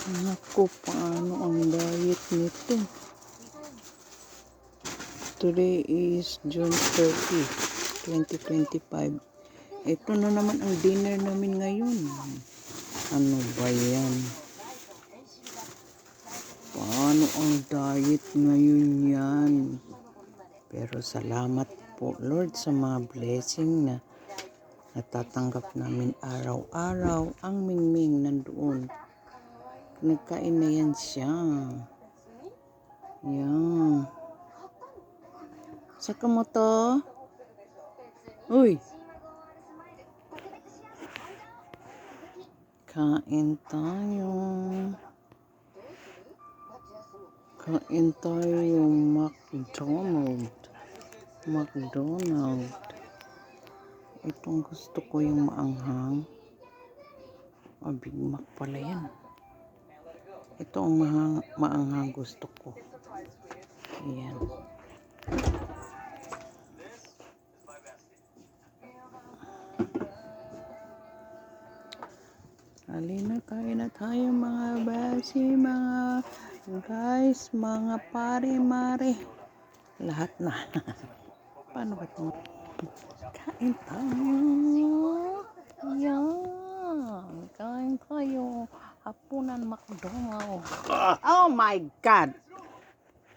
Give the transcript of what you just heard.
Naku, paano ang diet nito? Today is June 30, 2025. Ito na naman ang dinner namin ngayon. Ano ba yan? Paano ang diet ngayon yan? Pero salamat po Lord sa mga blessing na natatanggap namin araw-araw. Ang Mingming nandoon. Nagkain na yan siya. Yan. Saka mo to? Uy! Kain tayo. Kain tayo McDonald. Itong gusto ko yung maanghang. Big Mac pala yan. Ito ang maanghang gusto ko. Ayan. Halina, kain na tayo mga basi, mga guys, mga pare-mare. Lahat na. Paano ba ito? Kain tayo. Yan. Kain tayo. Hapunan McDonald's. Oh my God!